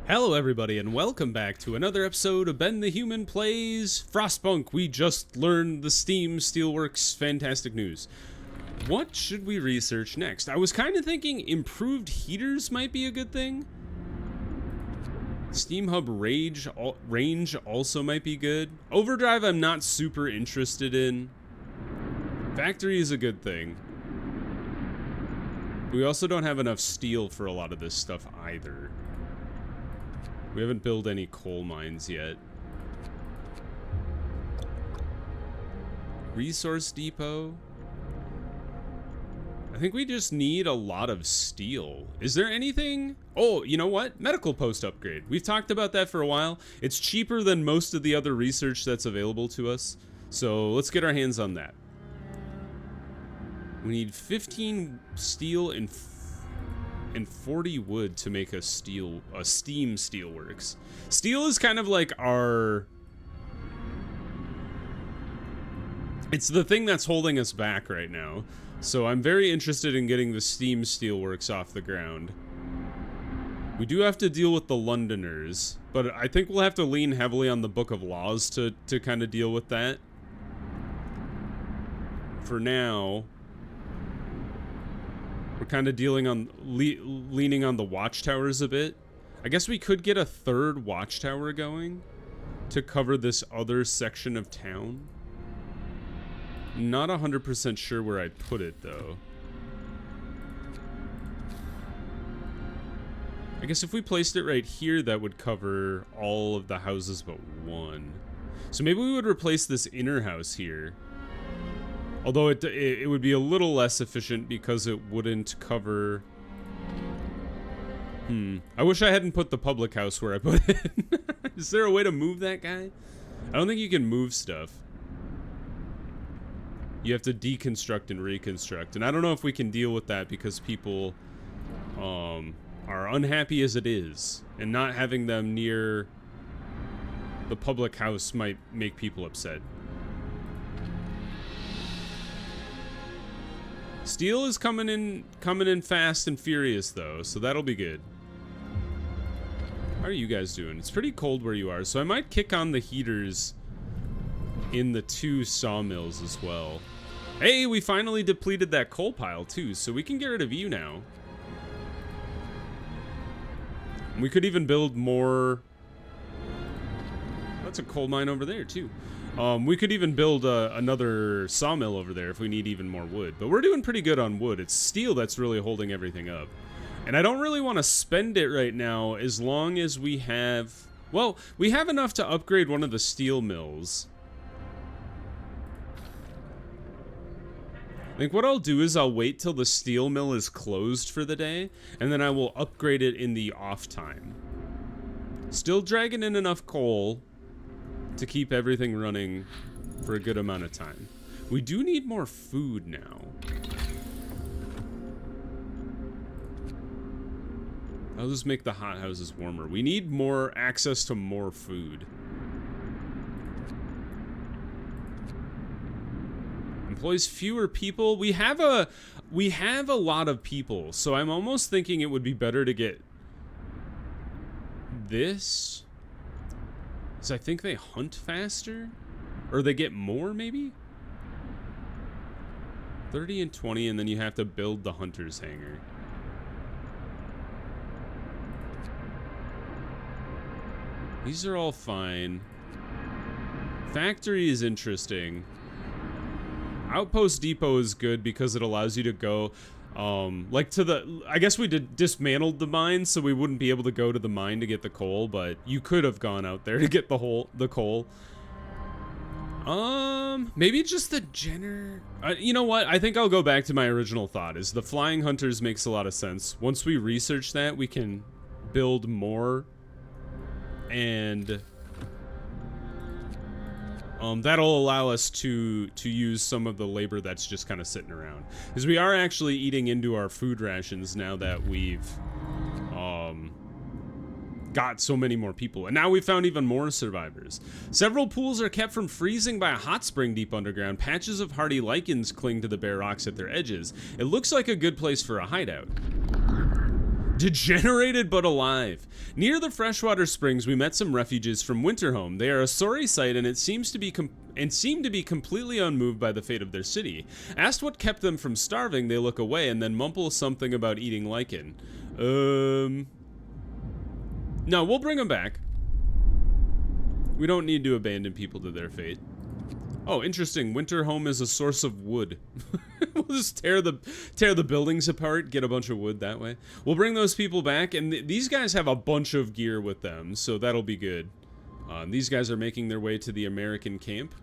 Hello everybody and welcome back to another episode of Ben the Human Plays Frostpunk. We just learned the Steam Steelworks fantastic news. What should we research next? I was kind of thinking improved heaters might be a good thing. Steam Hub range also might be good. Overdrive I'm not super interested in. Factory is a good thing. We also don't have enough steel for a lot of this stuff either. We haven't built any coal mines yet. Resource depot. I think we just need a lot of steel. Is there anything? Oh, you know what? Medical post upgrade. We've talked about that for a while. It's cheaper than most of the other research that's available to us. So let's get our hands on that. We need 15 steel and 40 wood to make a steam steelworks. Steel is kind of like it's the thing that's holding us back right now. So I'm very interested in getting the steam steelworks off the ground. We do have to deal with the Londoners, but I think we'll have to lean heavily on the Book of Laws to kind of deal with that. For now, we're kind of dealing on leaning on the watchtowers a bit. I guess we could get a third watchtower going to cover this other section of town. Not 100% sure where I'd put it though. I guess if we placed it right here, that would cover all of the houses but one. So maybe we would replace this inner house here. Although it would be a little less efficient because it wouldn't cover... I wish I hadn't put the public house where I put it. Is there a way to move that guy? I don't think you can move stuff. You have to deconstruct and reconstruct. And I don't know if we can deal with that because people are unhappy as it is. And not having them near the public house might make people upset. Steel is coming in fast and furious though, so that'll be good. How are you guys doing? It's pretty cold where you are, so I might kick on the heaters in the 2 sawmills as well. Hey, we finally depleted that coal pile too, so we can get rid of you now. We could even build more. That's a coal mine over there too. We could even build another sawmill over there if we need even more wood. But we're doing pretty good on wood. It's steel that's really holding everything up. And I don't really want to spend it right now as long as we have... Well, we have enough to upgrade one of the steel mills. I think what I'll do is I'll wait till the steel mill is closed for the day, and then I will upgrade it in the off time. Still dragging in enough coal to keep everything running for a good amount of time. We do need more food now. I'll just make the hothouses warmer. We need more access to more food. Employs fewer people. We have a lot of people, so I'm almost thinking it would be better to get this. So I think they hunt faster? Or they get more, maybe? 30 and 20, and then you have to build the hunter's hangar. These are all fine. Factory is interesting. Outpost depot is good because it allows you to go... like to the, I guess we dismantled the mine, so we wouldn't be able to go to the mine to get the coal, but you could have gone out there to get the coal. Maybe just the you know what? I think I'll go back to my original thought, is the flying hunters makes a lot of sense. Once we research that, we can build more, and that'll allow us to use some of the labor that's just kind of sitting around. Because we are actually eating into our food rations now that we've got so many more people. And now we've found even more survivors. Several pools are kept from freezing by a hot spring deep underground. Patches of hardy lichens cling to the bare rocks at their edges. It looks like a good place for a hideout. Degenerated but alive. Near the freshwater springs, we met some refugees from Winterhome. They are a sorry sight, and seem to be completely unmoved by the fate of their city. Asked what kept them from starving, they look away and then mumble something about eating lichen. No, we'll bring them back. We don't need to abandon people to their fate. Oh, interesting. Winterhome is a source of wood. We'll just tear the buildings apart, get a bunch of wood that way. We'll bring those people back, and these guys have a bunch of gear with them, so that'll be good. These guys are making their way to the American camp.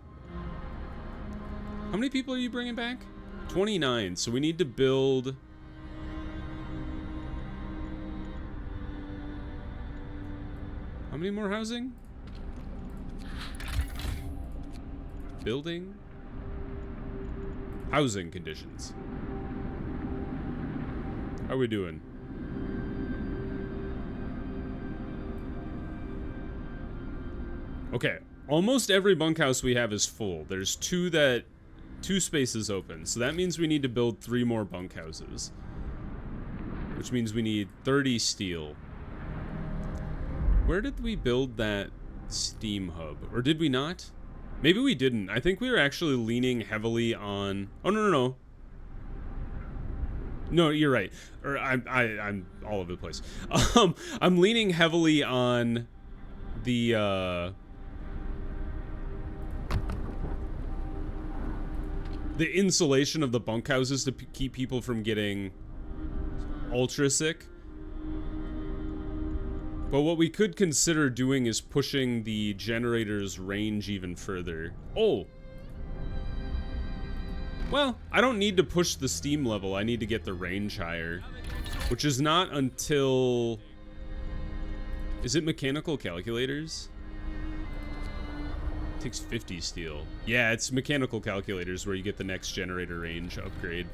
How many people are you bringing back? 29, so we need to build... How many more housing? Building? Housing conditions. How are we doing? Okay, almost every bunkhouse we have is full. There's two spaces open, so that means we need to build 3 more bunkhouses. Which means we need 30 steel. Where did we build that steam hub? Or did we not? Maybe we didn't. I think we were actually leaning heavily on... Oh, no. No, you're right. Or I'm all over the place. I'm leaning heavily on the insulation of the bunkhouses to keep people from getting ultra sick. But what we could consider doing is pushing the generator's range even further. Oh! Well, I don't need to push the steam level. I need to get the range higher. Which is not until... Is it mechanical calculators? It takes 50 steel. Yeah, it's mechanical calculators where you get the next generator range upgrade.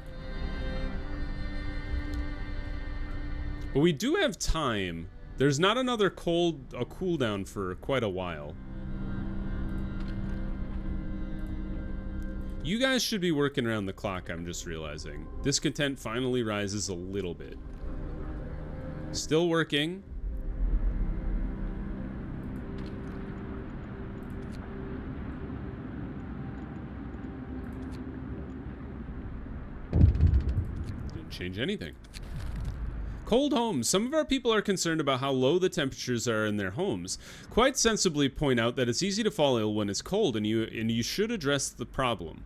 But we do have time. There's not another cooldown for quite a while. You guys should be working around the clock, I'm just realizing. Discontent finally rises a little bit. Still working. Didn't change anything. Cold homes. Some of our people are concerned about how low the temperatures are in their homes. Quite sensibly point out that it's easy to fall ill when it's cold, and you should address the problem.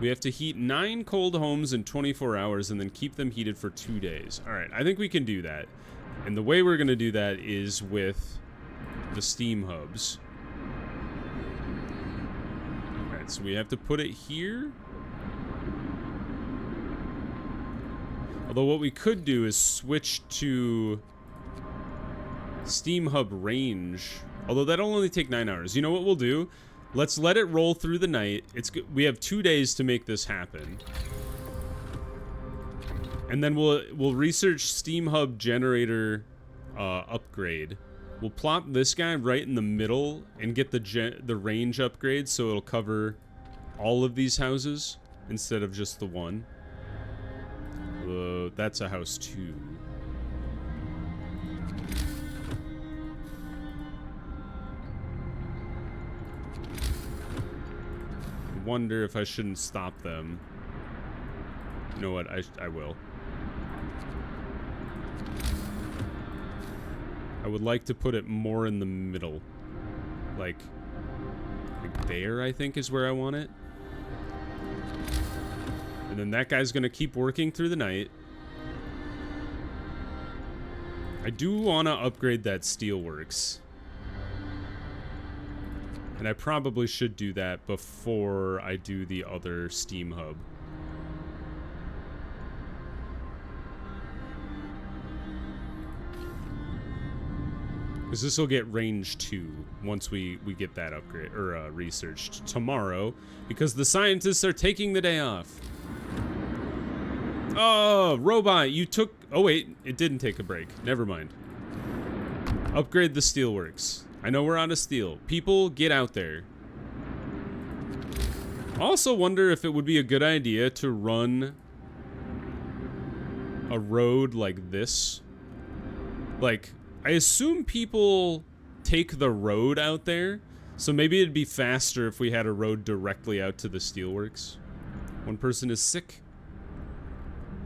We have to heat 9 cold homes in 24 hours and then keep them heated for 2 days. Alright, I think we can do that. And the way we're going to do that is with the steam hubs. Alright, so we have to put it here. Although what we could do is switch to steam hub range. Although that'll only take 9 hours. You know what we'll do? Let's let it roll through the night. We have 2 days to make this happen. And then we'll research steam hub generator upgrade. We'll plop this guy right in the middle and get the range upgrade so it'll cover all of these houses instead of just the one. That's a house 2. Wonder if I shouldn't stop them. You know what? I will. I would like to put it more in the middle. Like there, I think, is where I want it. And then that guy's gonna keep working through the night. I do want to upgrade that steelworks. And I probably should do that before I do the other steam hub. Because this will get range 2 once we get that upgrade or researched tomorrow. Because the scientists are taking the day off. Oh, robot, you took... Oh, wait, it didn't take a break. Never mind. Upgrade the steelworks. I know we're out of steel. People, get out there. I also wonder if it would be a good idea to run a road like this. Like, I assume people take the road out there, so maybe it'd be faster if we had a road directly out to the steelworks. One person is sick.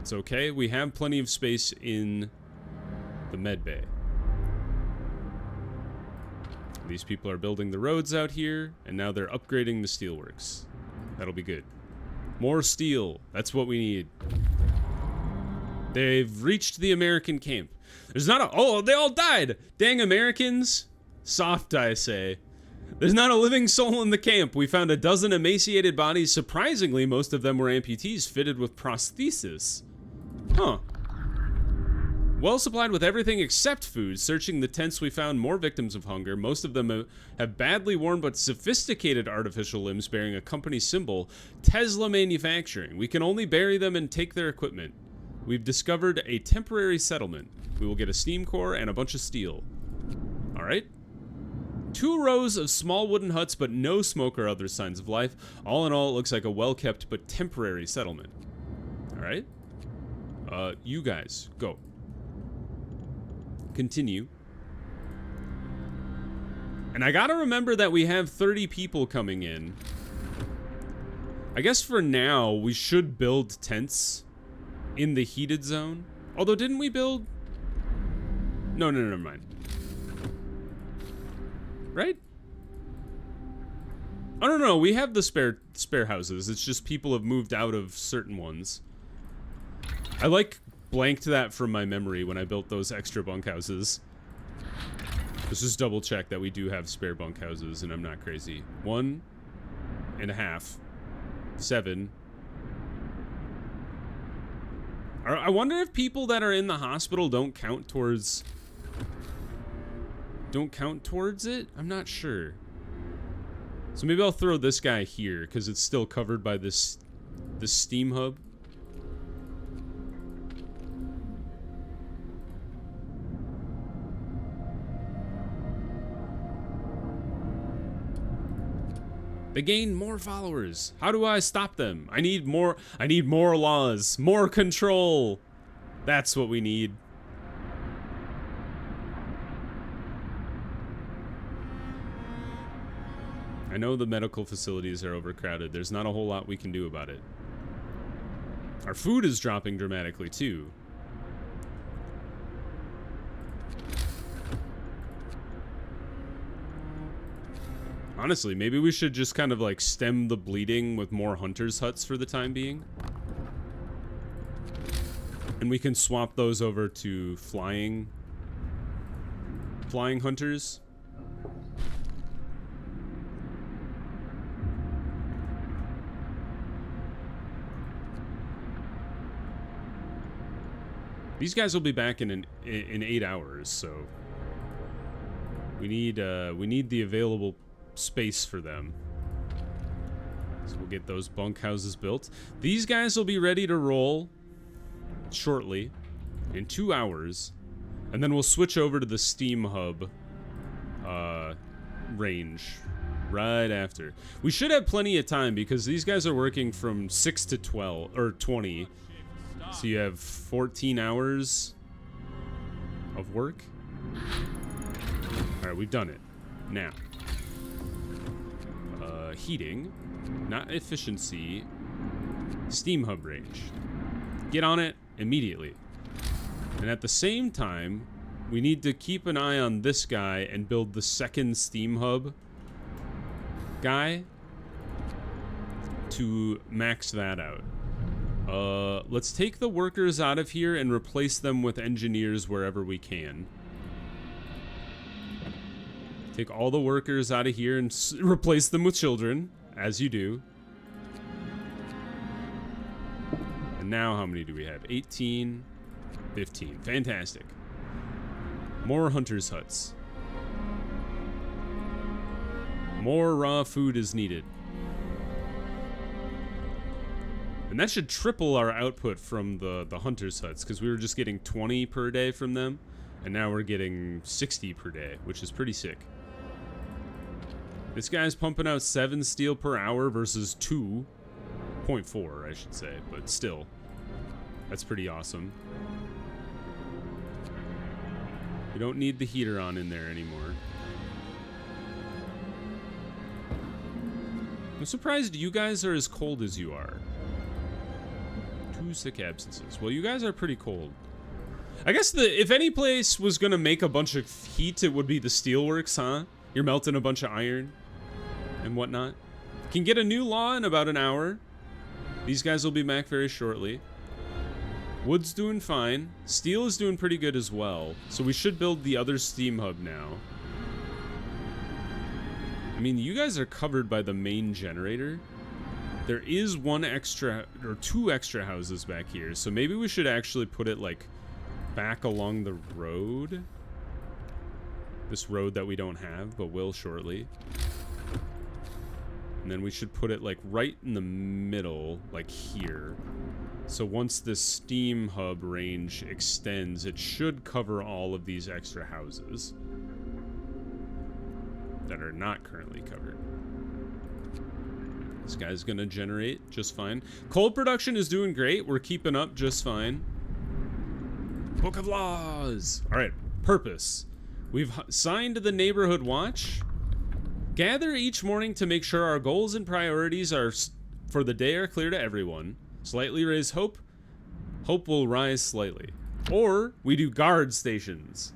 It's okay. We have plenty of space in the med bay. These people are building the roads out here, and now they're upgrading the steelworks. That'll be good. More steel. That's what we need. They've reached the American camp. There's not a... Oh, they all died! Dang Americans. Soft, I say. There's not a living soul in the camp. We found a dozen emaciated bodies. Surprisingly, most of them were amputees fitted with prosthesis. Huh. Well supplied with everything except food. Searching the tents, we found more victims of hunger. Most of them have badly worn but sophisticated artificial limbs bearing a company symbol, Tesla Manufacturing. We can only bury them and take their equipment. We've discovered a temporary settlement. We will get a steam core and a bunch of steel. All right. 2 rows of small wooden huts, but no smoke or other signs of life. All in all, it looks like a well-kept but temporary settlement. All right. You guys, go. Continue. And I gotta remember that we have 30 people coming in. I guess for now, we should build tents in the heated zone. Although, didn't we build... No, never mind. Right? I don't know. We have the spare houses. It's just people have moved out of certain ones. I like blanked that from my memory when I built those extra bunkhouses. Let's just double check that we do have spare bunkhouses and I'm not crazy. 1.5. 7. I wonder if people that are in the hospital don't count towards it? I'm not sure. So maybe I'll throw this guy here because it's still covered by this steam hub. They gain more followers. How do I stop them? I need more laws, more control. That's what we need. I know the medical facilities are overcrowded. There's not a whole lot we can do about it. Our food is dropping dramatically too. Honestly, maybe we should just kind of like stem the bleeding with more hunters' huts for the time being. And we can swap those over to flying hunters. These guys will be back in 8 hours, so we need the available space for them. So we'll get those bunkhouses built. These guys will be ready to roll shortly, in 2 hours, and then we'll switch over to the steam hub range right after. We should have plenty of time because these guys are working from 6 to 12 or 20. So you have 14 hours of work. All right, we've done it. Now, heating, not efficiency, steam hub range. Get on it immediately. And at the same time, we need to keep an eye on this guy and build the second steam hub guy to max that out. Let's take the workers out of here and replace them with engineers wherever we can. Take all the workers out of here and replace them with children, as you do. And now how many do we have? 18, 15. Fantastic. More hunters' huts. More raw food is needed. And that should triple our output from the hunters' huts, because we were just getting 20 per day from them, and now we're getting 60 per day, which is pretty sick. This guy's pumping out 7 steel per hour versus 2.4, I should say, but still, that's pretty awesome. We don't need the heater on in there anymore. I'm surprised you guys are as cold as you are. 2 sick absences. Well, you guys are pretty cold. I guess if any place was gonna make a bunch of heat, it would be the steelworks, huh? You're melting a bunch of iron and whatnot. Can get a new law in about an hour. These guys will be back very shortly. Wood's doing fine. Steel is doing pretty good as well. So we should build the other steam hub now. I mean, you guys are covered by the main generator. There is 1 extra, or 2 extra houses back here. So maybe we should actually put it, like, back along the road. This road that we don't have, but will shortly. And then we should put it, like, right in the middle, like here. So once this steam hub range extends, it should cover all of these extra houses that are not currently covered. This guy's gonna generate just fine. Coal production is doing great. We're keeping up just fine. Book of Laws. All right, purpose. We've signed the Neighborhood Watch. Gather each morning to make sure our goals and priorities for the day are clear to everyone. Slightly raise hope. Hope will rise slightly. Or we do guard stations.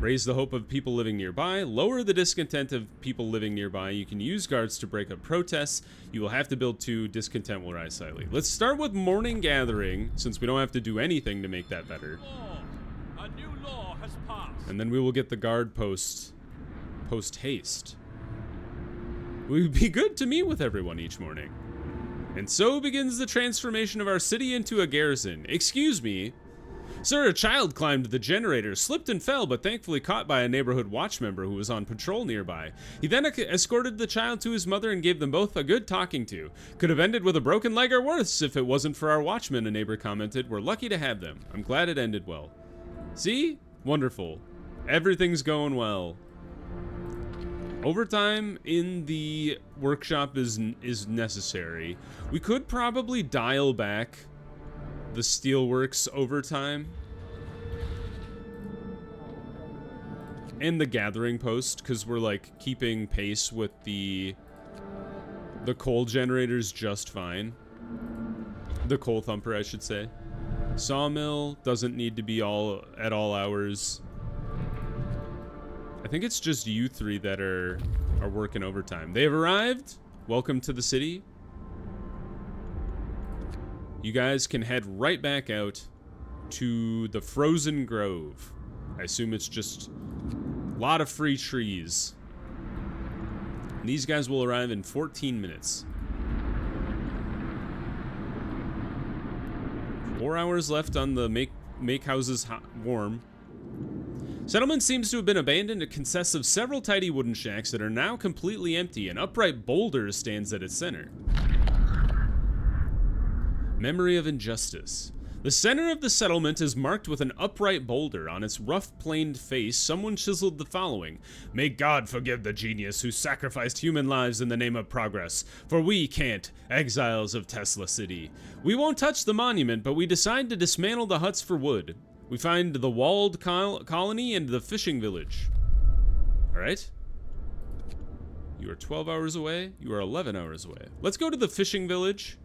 Raise the hope of people living nearby. Lower the discontent of people living nearby. You can use guards to break up protests. You will have to build 2. Discontent will rise slightly. Let's start with morning gathering, since we don't have to do anything to make that better. A new law has passed. And then we will get the guard post haste. It would be good to meet with everyone each morning. And so begins the transformation of our city into a garrison. Excuse me. Sir, a child climbed the generator, slipped and fell, but thankfully caught by a neighborhood watch member who was on patrol nearby. He then escorted the child to his mother and gave them both a good talking to. Could have ended with a broken leg or worse if it wasn't for our watchmen, a neighbor commented. We're lucky to have them. I'm glad it ended well. See? Wonderful. Everything's going well. Overtime in the workshop is necessary. We could probably dial back the steelworks overtime and the gathering post, because we're like keeping pace with the coal generators just fine. The coal thumper, I should say. Sawmill doesn't need to be at all hours. I think it's just you 3 that are working overtime. They have arrived. Welcome to the city. You guys can head right back out to the Frozen Grove. I assume it's just a lot of free trees. And these guys will arrive in 14 minutes. 4 hours left on the make houses warm. Settlement seems to have been abandoned. It consists of several tidy wooden shacks that are now completely empty. An upright boulder stands at its center. Memory of injustice. The center of the settlement is marked with an upright boulder. On its rough-planed face, someone chiseled the following: May God forgive the genius who sacrificed human lives in the name of progress, for we can't, exiles of Tesla City. We won't touch the monument, but we decide to dismantle the huts for wood. We find the walled colony and the fishing village. All right. You are 12 hours away. You are 11 hours away. Let's go to the fishing village.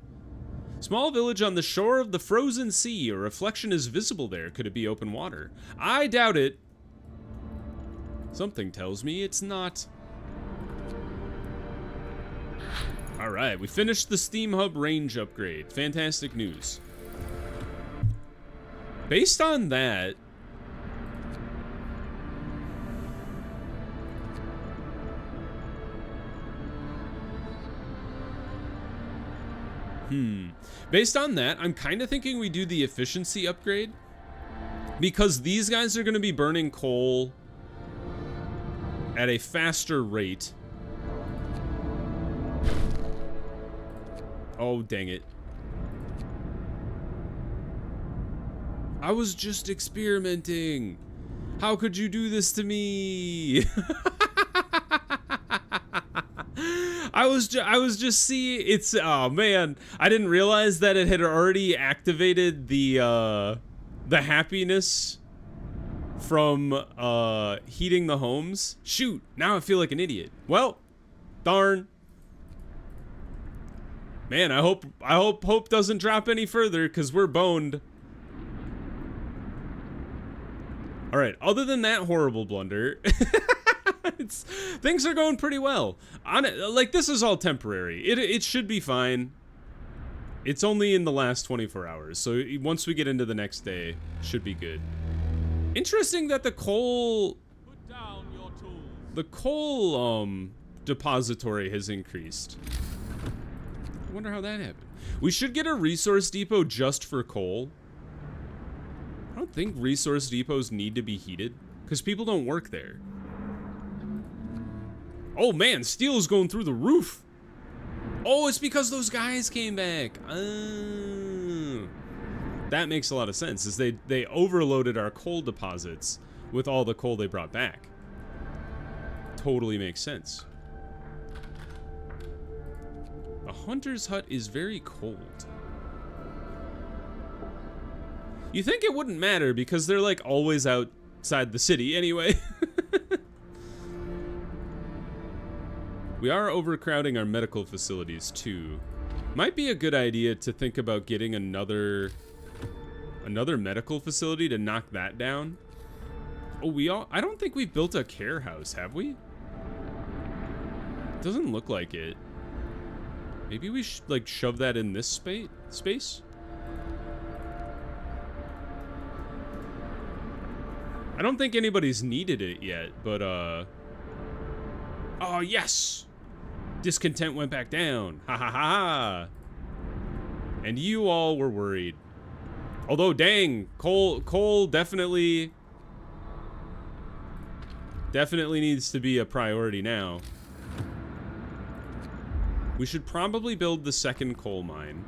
Small village on the shore of the frozen sea. A reflection is visible there. Could it be open water? I doubt it. Something tells me it's not. All right, we finished the Steam Hub range upgrade. Fantastic news. Based on that, based on that, I'm kind of thinking we do the efficiency upgrade, because these guys are going to be burning coal at a faster rate. Oh, dang it. I was just experimenting. How could you do this to me? I was just seeing it's, oh man, I didn't realize that it had already activated the happiness from heating the homes. Shoot, now I feel like an idiot. Well, darn. Man, I hope hope doesn't drop any further, because we're boned. All right, other than that horrible blunder, things are going pretty well. Like, this is all temporary. It should be fine. It's only in the last 24 hours, so once we get into the next day, should be good. Interesting that the coal depository has increased. I wonder how that happened. We should get a resource depot just for coal. I don't think resource depots need to be heated, because people don't work there. Oh man, steel is going through the roof. Oh, it's because those guys came back. That makes a lot of sense, is they overloaded our coal deposits with all the coal they brought back. Totally makes sense. A hunter's hut is very cold. You think it wouldn't matter because they're like always outside the city anyway. We are overcrowding our medical facilities too. Might be a good idea to think about getting another medical facility to knock that down. Oh, I don't think we've built a care house, have we? Doesn't look like it. Maybe we should like shove that in this space? I don't think anybody's needed it yet, but oh yes! Discontent went back down. Ha ha ha ha. And you all were worried. Although dang, coal definitely needs to be a priority now. We should probably build the second coal mine.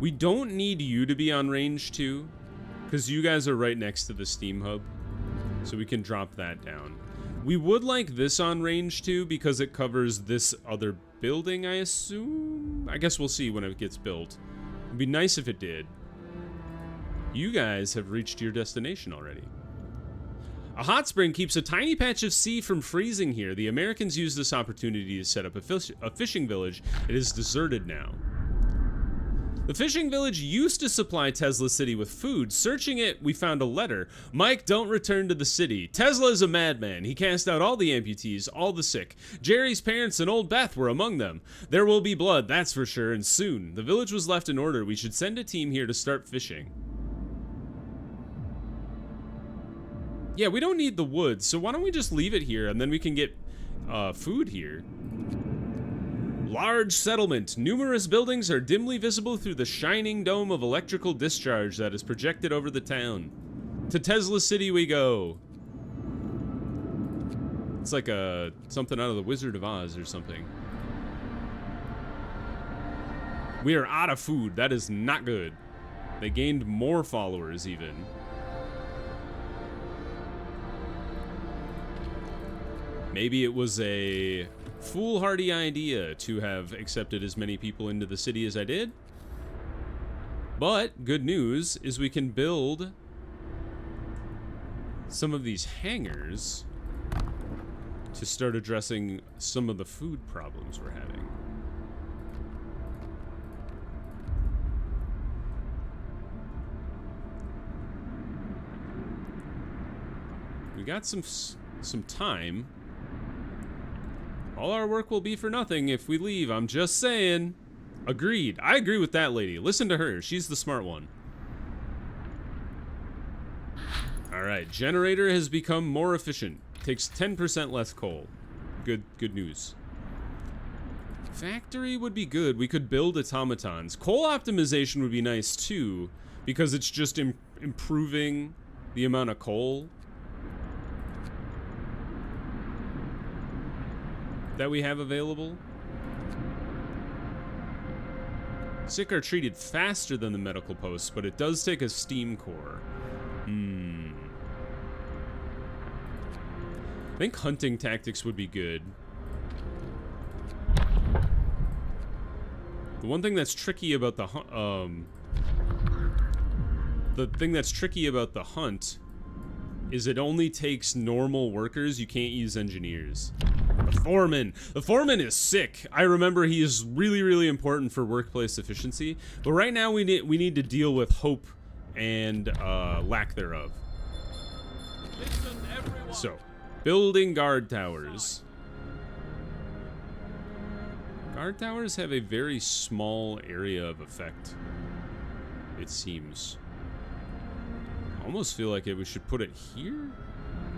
We don't need you to be on range 2, because you guys are right next to the steam hub, so we can drop that down. We would like this on range 2 because it covers this other building, I assume? I guess we'll see when it gets built. It'd be nice if it did. You guys have reached your destination already. A hot spring keeps a tiny patch of sea from freezing here. The Americans used this opportunity to set up a fishing village. It is deserted now. The fishing village used to supply Tesla City with food. Searching it, we found a letter. Mike, don't return to the city. Tesla is a madman. He cast out all the amputees, all the sick. Jerry's parents and old Beth were among them. There will be blood, that's for sure, and soon. The village was left in order. We should send a team here to start fishing. Yeah, we don't need the wood, so why don't we just leave it here, and then we can get food here. Large settlement. Numerous buildings are dimly visible through the shining dome of electrical discharge that is projected over the town. To Tesla City we go. It's like something out of the Wizard of Oz or something. We are out of food. That is not good. They gained more followers even. Maybe it was a foolhardy idea to have accepted as many people into the city as I did. But good news is we can build some of these hangars to start addressing some of the food problems we're having. We got some time. All our work will be for nothing if we leave, I'm just saying. Agreed. I agree with that lady. Listen to her. She's the smart one. Alright, generator has become more efficient. Takes 10% less coal. Good news. Factory would be good. We could build automatons. Coal optimization would be nice too, because it's just improving the amount of coal that we have available. Sick are treated faster than the medical posts, but it does take a steam core. I think hunting tactics would be good. The one thing that's tricky about the the thing that's tricky about the hunt is it only takes normal workers. You can't use engineers. The foreman is sick. I remember he is really, really important for workplace efficiency. But right now we need to deal with hope and lack thereof. Listen, everyone. So, building guard towers. Guard towers have a very small area of effect, it seems. I almost feel like we should put it here?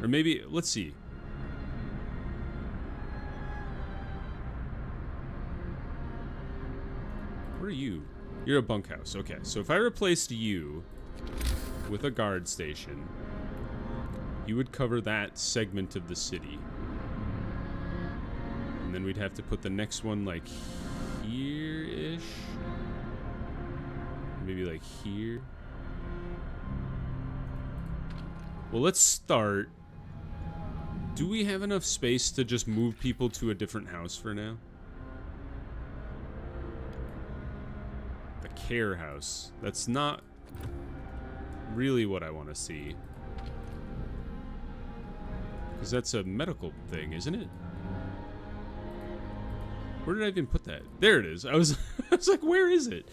Or maybe, let's see. Where are you? You're a bunkhouse. Okay, so if I replaced you with a guard station, you would cover that segment of the city. And then we'd have to put the next one like here-ish. Maybe like here. Well, let's start. Do we have enough space to just move people to a different house for now? The care house. That's not really what I want to see. Because that's a medical thing, isn't it? Where did I even put that? There it is. I was like, where is it?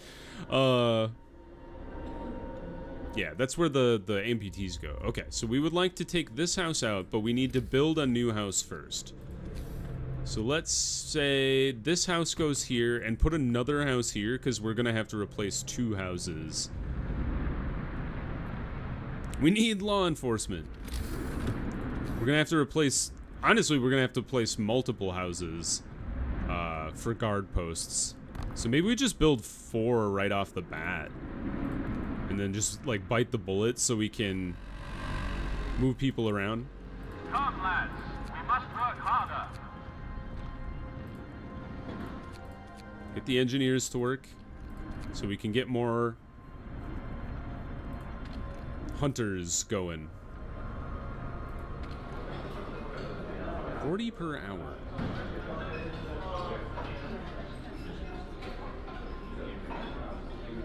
Yeah, that's where the amputees go. Okay, so we would like to take this house out, but we need to build a new house first. So let's say this house goes here and put another house here because we're going to have to replace 2 houses. We need law enforcement. We're going to have to replace... Honestly, we're going to have to place multiple houses for guard posts. So maybe we just build 4 right off the bat. And then just, like, bite the bullet so we can move people around. Come, lads. We must work harder. Get the engineers to work so we can get more hunters going. 40 per hour.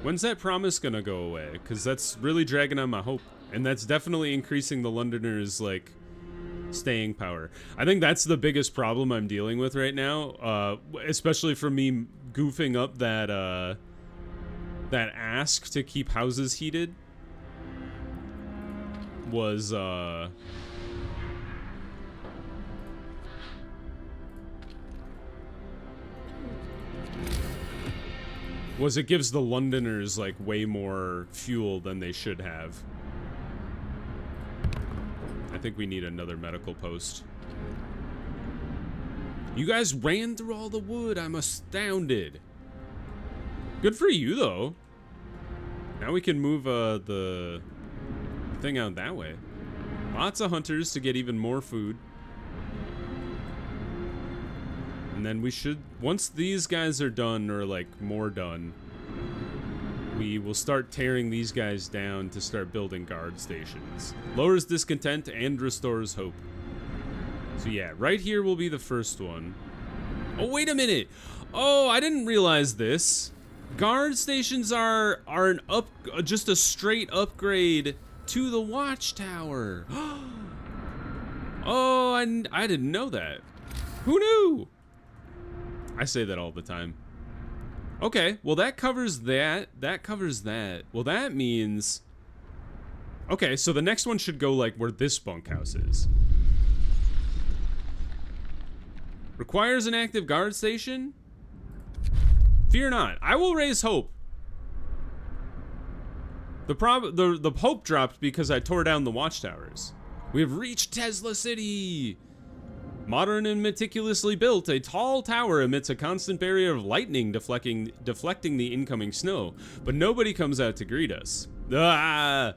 When's that promise gonna go away? Because that's really dragging on my hope. And that's definitely increasing the Londoners', like, staying power. I think that's the biggest problem I'm dealing with right now. Especially for me goofing up that, that ask to keep houses heated. Was, it gives the Londoners, like, way more fuel than they should have. I think we need another medical post. You guys ran through all the wood. I'm astounded. Good for you, though. Now we can move the thing out that way. Lots of hunters to get even more food. And then we should, once these guys are done, or like more done, we will start tearing these guys down to start building guard stations. Lowers discontent and restores hope. So yeah, right here will be the first one. Oh, wait a minute. Oh, I didn't realize this. Guard stations are just a straight upgrade to the watchtower. Oh, I didn't know that. Who knew? I say that all the time. Okay, well that covers that. That covers that. Well, that means... Okay, so the next one should go like where this bunkhouse is. Requires an active guard station? Fear not. I will raise hope. The hope dropped because I tore down the watchtowers. We have reached Tesla City! Modern and meticulously built, a tall tower emits a constant barrier of lightning deflecting the incoming snow, but nobody comes out to greet us. Ah!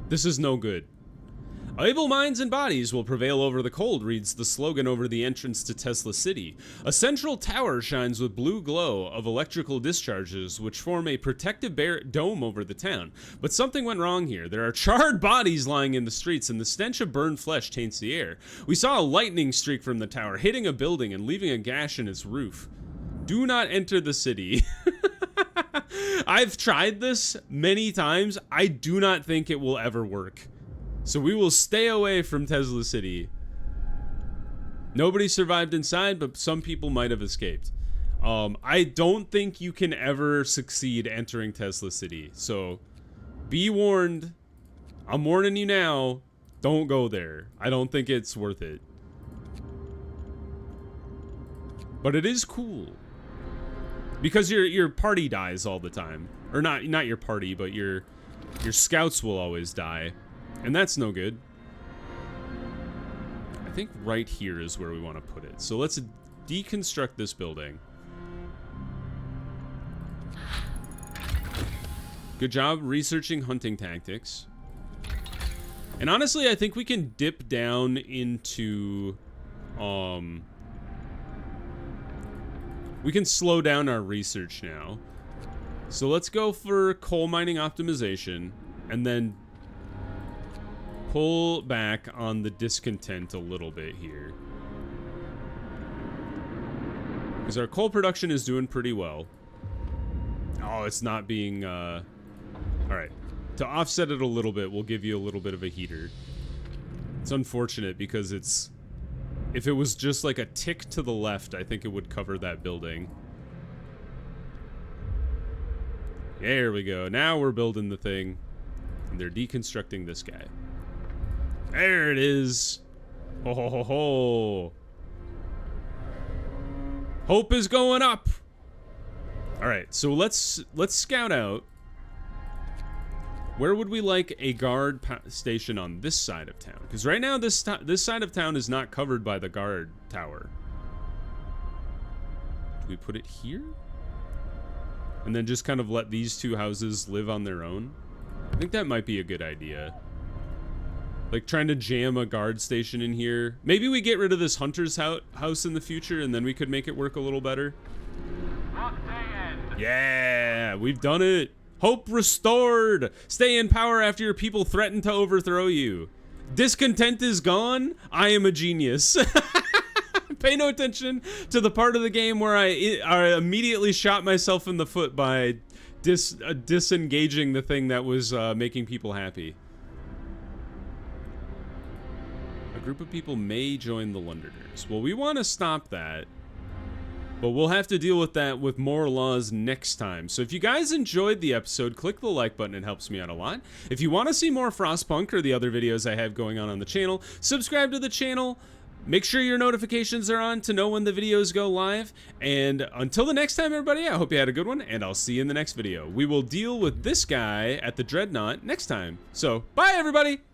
This is no good. Able minds and bodies will prevail over the cold, reads the slogan over the entrance to Tesla City. A central tower shines with blue glow of electrical discharges, which form a protective dome over the town. But something went wrong here. There are charred bodies lying in the streets, and the stench of burned flesh taints the air. We saw a lightning streak from the tower, hitting a building and leaving a gash in its roof. Do not enter the city. I've tried this many times. I do not think it will ever work. So we will stay away from Tesla City. Nobody survived inside, but some people might have escaped. I don't think you can ever succeed entering Tesla City. So be warned. I'm warning you now. Don't go there. I don't think it's worth it. But it is cool. Because your party dies all the time. Or not your party, but your scouts will always die. And that's no good. I think right here is where we want to put it. So let's deconstruct this building. Good job researching hunting tactics. And honestly, I think we can dip down into... we can slow down our research now. So let's go for coal mining optimization. And then pull back on the discontent a little bit here. Because our coal production is doing pretty well. Oh, it's not being... Alright. To offset it a little bit, we'll give you a little bit of a heater. It's unfortunate because it's... If it was just like a tick to the left, I think it would cover that building. There we go. Now we're building the thing. And they're deconstructing this guy. There it is. Ho ho ho ho. Hope is going up. All right, so let's scout out. Where would we like a guard station on this side of town? Because right now this side of town is not covered by the guard tower. Do we put it here? And then just kind of let these two houses live on their own? I think that might be a good idea. Like trying to jam a guard station in here. Maybe we get rid of this hunter's house in the future and then we could make it work a little better. Yeah, we've done it. Hope restored. Stay in power after your people threaten to overthrow you. Discontent is gone. I am a genius. Pay no attention to the part of the game where I immediately shot myself in the foot by disengaging the thing that was making people happy. A group of people may join the Londoners. Well, we want to stop that. But we'll have to deal with that with more laws next time. So if you guys enjoyed the episode, click the like button. It helps me out a lot. If you want to see more Frostpunk or the other videos I have going on the channel, subscribe to the channel. Make sure your notifications are on to know when the videos go live. And until the next time, everybody, I hope you had a good one, and I'll see you in the next video. We will deal with this guy at the Dreadnought next time. So, bye, everybody!